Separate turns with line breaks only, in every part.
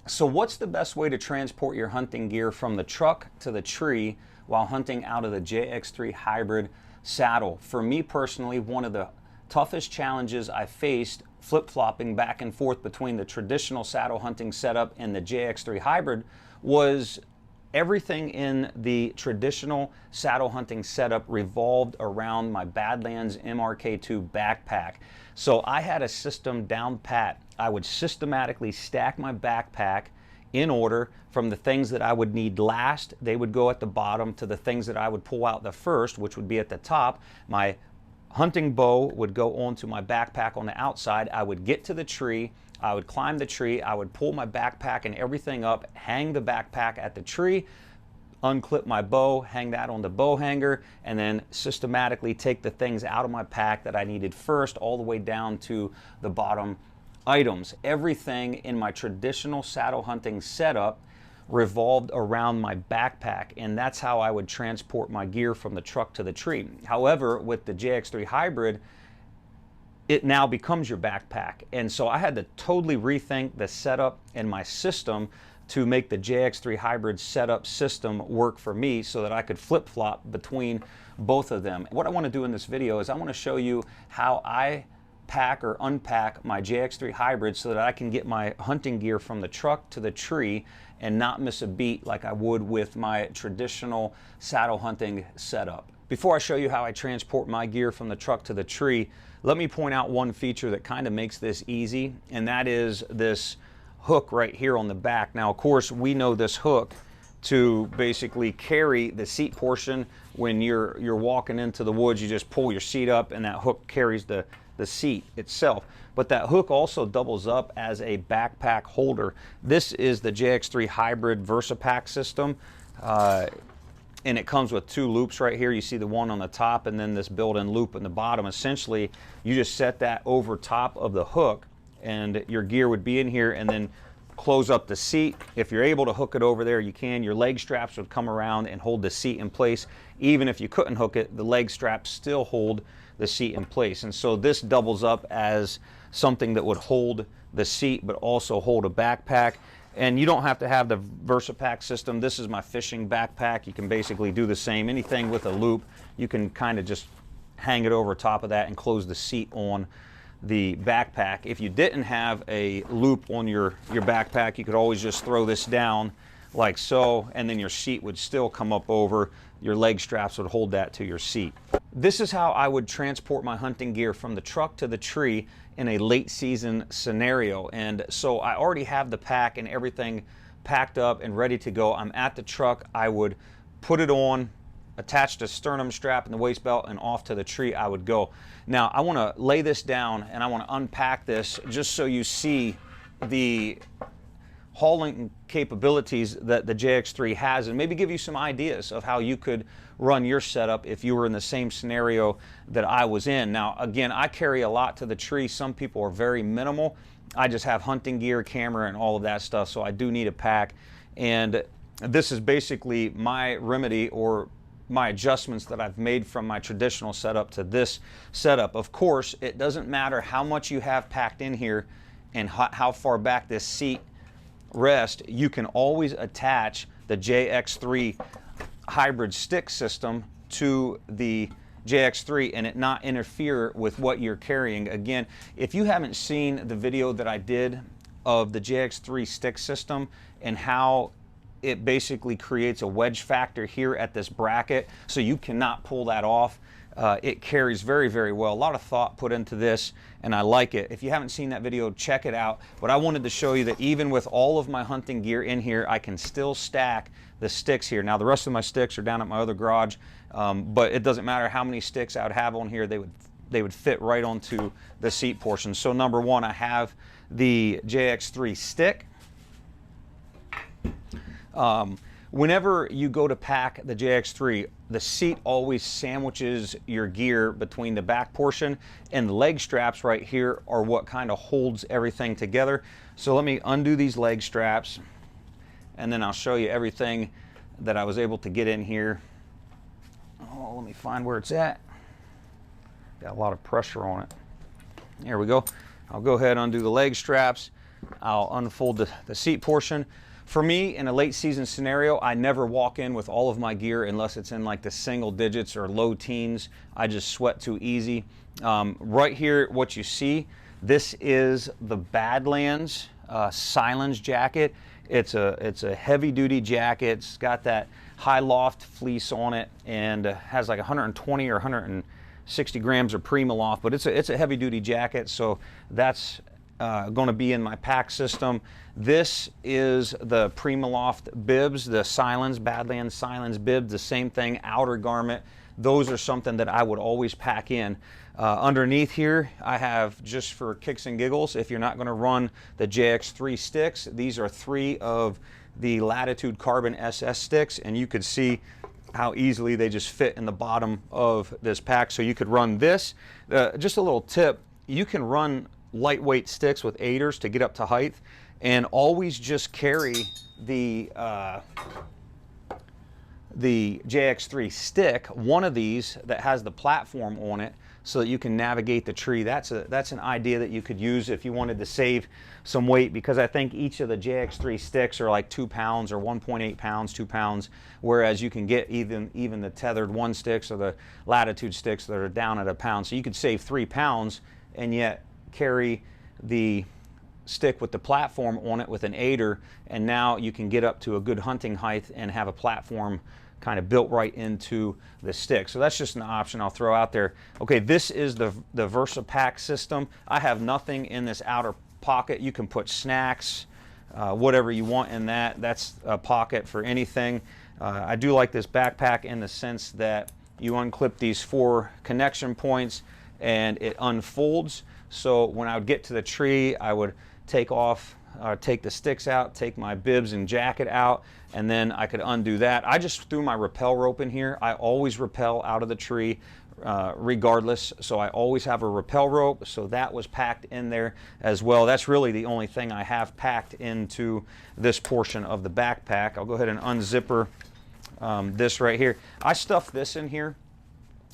So what's the best way to transport your hunting gear from the truck to the tree while hunting out of the JX3 hybrid saddle? For me personally, one of the toughest challenges I faced flip-flopping back and forth between the traditional saddle hunting setup and the JX3 hybrid was everything in the traditional saddle hunting setup revolved around my Badlands MRK2 backpack. So I had a system down pat. I would systematically stack my backpack in order from the things that I would need last. They would go at the bottom to the things that I would pull out the first, which would be at the top. My hunting bow would go onto my backpack on the outside. I would get to the tree. I would climb the tree. I would pull my backpack and everything up, hang the backpack at the tree, unclip my bow, hang that on the bow hanger, and then systematically take the things out of my pack that I needed first all the way down to the bottom items. Everything in my traditional saddle hunting setup revolved around my backpack, and that's how I would transport my gear from the truck to the tree. However, with the JX3 hybrid, it now becomes your backpack. And so I had to totally rethink the setup and my system to make the JX3 hybrid setup system work for me so that I could flip-flop between both of them. What I want to do in this video is I want to show you how I pack or unpack my JX3 hybrid so that I can get my hunting gear from the truck to the tree and not miss a beat like I would with my traditional saddle hunting setup. Before I show you how I transport my gear from the truck to the tree, let me point out one feature that kind of makes this easy, and that is this hook right here on the back. Now, of course, we know this hook to basically carry the seat portion. When you're walking into the woods, you just pull your seat up and that hook carries the seat itself. But that hook also doubles up as a backpack holder. This is the JX3 hybrid VersaPack system. And it comes with two loops right here. You see the one on the top and then this built-in loop in the bottom. Essentially, you just set that over top of the hook and your gear would be in here, and then close up the seat. If you're able to hook it over there, you can. Your leg straps would come around and hold the seat in place. Even if you couldn't hook it, the leg straps still hold the seat in place. And so this doubles up as something that would hold the seat but also hold a backpack. And you don't have to have the VersaPack system. This is my fishing backpack. You can basically do the same. Anything with a loop, you can kind of just hang it over top of that and close the seat on the backpack. If you didn't have a loop on your backpack, you could always just throw this down like so, and then your seat would still come up over. Your leg straps would hold that to your seat. This is how I would transport my hunting gear from the truck to the tree in a late season scenario. And so I already have the pack and everything packed up and ready to go. I'm at the truck. I would put it on, attach the sternum strap and the waist belt, and off to the tree I would go. Now I want to lay this down and I want to unpack this just so you see the hauling capabilities that the JX3 has, and maybe give you some ideas of how you could run your setup if you were in the same scenario that I was in. Now again, I carry a lot to the tree. Some people are very minimal. I just have hunting gear, camera, and all of that stuff, so I do need a pack. And this is basically my remedy or my adjustments that I've made from my traditional setup to this setup. Of course, it doesn't matter how much you have packed in here and how far back this seat rests. You can always attach the JX3 hybrid stick system to the JX3 and it not interfere with what you're carrying. Again, if you haven't seen the video that I did of the JX3 stick system and how it basically creates a wedge factor here at this bracket, so you cannot pull that off. It carries very, very well. A lot of thought put into this, and I like it. If you haven't seen that video, check it out. But I wanted to show you that even with all of my hunting gear in here, I can still stack the sticks here. Now, the rest of my sticks are down at my other garage, but it doesn't matter how many sticks I would have on here, they would fit right onto the seat portion. So number one, I have the JX3 stick. Whenever you go to pack the JX3, the seat always sandwiches your gear between the back portion, and the leg straps right here are what kind of holds everything together. So let me undo these leg straps and then I'll show you everything that I was able to get in here. Oh, let me find where it's at. Got a lot of pressure on it. There we go. I'll go ahead and undo the leg straps. I'll unfold the seat portion. For me, in a late season scenario, I never walk in with all of my gear unless it's in like the single digits or low teens. I just sweat too easy. Right here, what you see, this is the Badlands Silence jacket. It's a heavy duty jacket. It's got that high loft fleece on it and has like 120 or 160 grams of Primaloft, but it's a heavy duty jacket, so that's going to be in my pack system. This is the Primaloft bibs, the Silence, Badlands Silence bibs, the same thing, outer garment. Those are something that I would always pack in. Underneath here, I have, just for kicks and giggles, if you're not going to run the JX3 sticks, these are 3 of the Latitude Carbon SS sticks, and you could see how easily they just fit in the bottom of this pack. So you could run this. Just a little tip, you can run lightweight sticks with aiders to get up to height, and always just carry the JX3 stick, one of these that has the platform on it, so that you can navigate the tree. That's an idea that you could use if you wanted to save some weight, because I think each of the JX3 sticks are like 2 pounds or 1.8 pounds, 2 pounds, whereas you can get even the tethered 1 sticks or the Latitude sticks that are down at 1 pound. So you could save 3 pounds and yet carry the stick with the platform on it with an aider, and now you can get up to a good hunting height and have a platform kind of built right into the stick. So that's just an option I'll throw out there. Okay, this is the VersaPack system. I have nothing in this outer pocket. You can put snacks, whatever you want in that. That's a pocket for anything. I do like this backpack in the sense that you unclip these 4 connection points and it unfolds. So when I would get to the tree, I would take the sticks out, take my bibs and jacket out, and then I could undo that. I just threw my rappel rope in here. I always rappel out of the tree regardless, so I always have a rappel rope, so that was packed in there as well. That's really the only thing I have packed into this portion of the backpack. I'll go ahead and unzipper this right here. I stuffed this in here.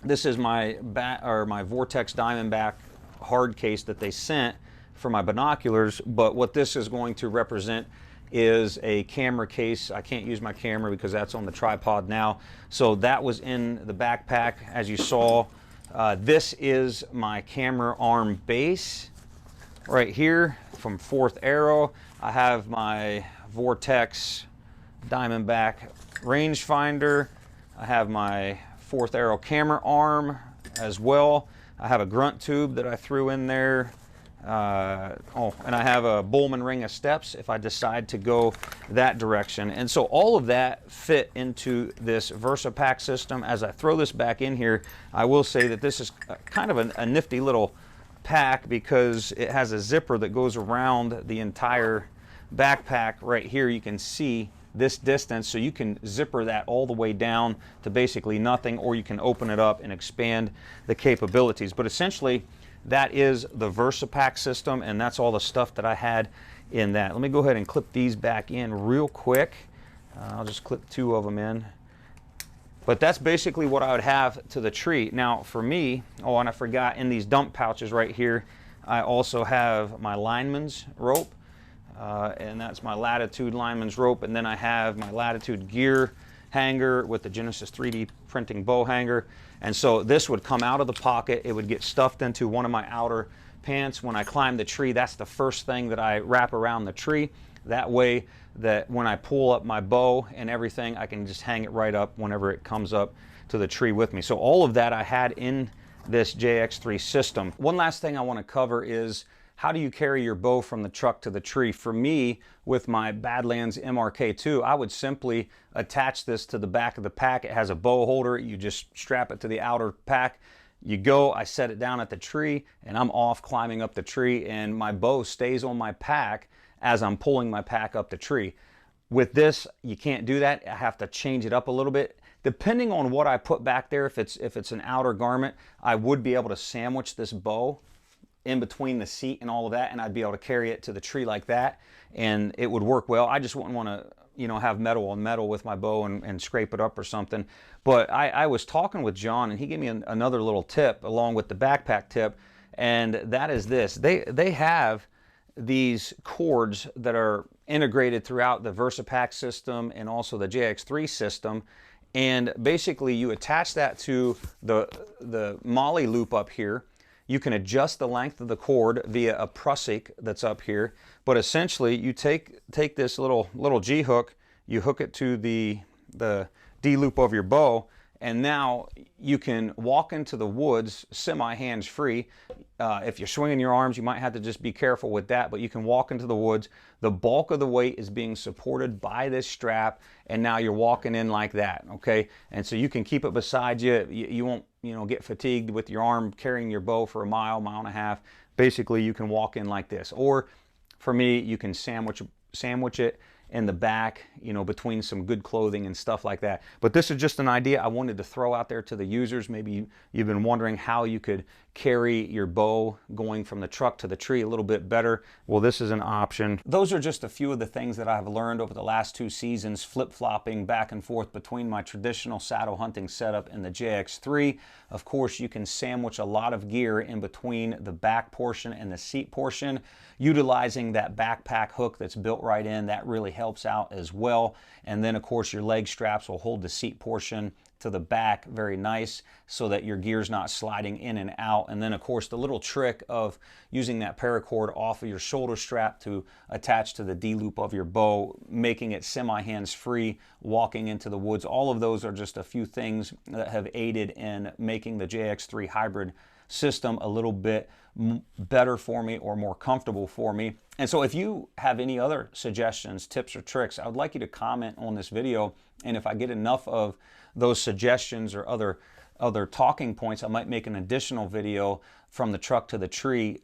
This is my Vortex Diamondback hard case that they sent for my binoculars, but what this is going to represent is a camera case. I can't use my camera because that's on the tripod now. So that was in the backpack, as you saw. This is my camera arm base right here from 4th Aero. I have my Vortex Diamondback rangefinder. I have my 4th Aero camera arm as well. I have a grunt tube that I threw in there. And I have a Bowman ring of steps if I decide to go that direction. And so all of that fit into this VersaPack system. As I throw this back in here, I will say that this is kind of a nifty little pack because it has a zipper that goes around the entire backpack. Right here you can see this distance, so you can zipper that all the way down to basically nothing, or you can open it up and expand the capabilities. But essentially that is the VersaPack system, and that's all the stuff that I had in that. Let me go ahead and clip these back in real quick. I'll just clip 2 of them in. But that's basically what I would have to the tree. Now for me, oh, and I forgot, in these dump pouches right here, I also have my lineman's rope. And that's my Latitude lineman's rope, and then I have my Latitude gear hanger with the Genesis 3D printing bow hanger. And so this would come out of the pocket, it would get stuffed into one of my outer pants. When I climb the tree, that's the first thing that I wrap around the tree. That way that when I pull up my bow and everything, I can just hang it right up whenever it comes up to the tree with me. So all of that I had in this JX3 system. One last thing I want to cover is, how do you carry your bow from the truck to the tree? For me, with my Badlands MRK2, I would simply attach this to the back of the pack. It has a bow holder. You just strap it to the outer pack. You go, I set it down at the tree, and I'm off climbing up the tree, and my bow stays on my pack as I'm pulling my pack up the tree. With this, you can't do that. I have to change it up a little bit. Depending on what I put back there, if it's an outer garment, I would be able to sandwich this bow in between the seat and all of that, and I'd be able to carry it to the tree like that, and it would work well. I just wouldn't want to, you know, have metal on metal with my bow and scrape it up or something. But I was talking with John, and he gave me another little tip along with the backpack tip, and that is this. They have these cords that are integrated throughout the VersaPack system and also the JX3 system. And basically you attach that to the MOLLE loop up here. You can adjust the length of the cord via a prusik that's up here. But essentially you take this little G hook, you hook it to the D loop of your bow, and now you can walk into the woods semi hands-free. If you're swinging your arms, you might have to just be careful with that, but you can walk into the woods. The bulk of the weight is being supported by this strap, and now you're walking in like that, okay? And so you can keep it beside you. You won't, get fatigued with your arm carrying your bow for a mile, mile and a half. Basically, you can walk in like this. Or for me, you can sandwich it in the back, between some good clothing and stuff like that. But this is just an idea I wanted to throw out there to the users. Maybe you've been wondering how you could carry your bow going from the truck to the tree a little bit better. Well, this is an option. Those are just a few of the things that I've learned over the last 2 seasons, flip-flopping back and forth between my traditional saddle hunting setup and the JX3. Of course, you can sandwich a lot of gear in between the back portion and the seat portion. Utilizing that backpack hook that's built right in, that really helps out as well. And then of course your leg straps will hold the seat portion to the back very nice so that your gear's not sliding in and out. And then of course the little trick of using that paracord off of your shoulder strap to attach to the D loop of your bow, making it semi hands-free walking into the woods. All of those are just a few things that have aided in making the JX3 hybrid system a little bit better for me or more comfortable for me. And so if you have any other suggestions, tips, or tricks, I would like you to comment on this video. And if I get enough of those suggestions or other talking points, I might make an additional video from the truck to the tree,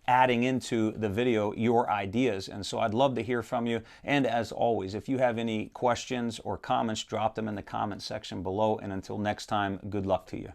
adding into the video your ideas. And so I'd love to hear from you. And as always, if you have any questions or comments, drop them in the comment section below. And until next time, good luck to you.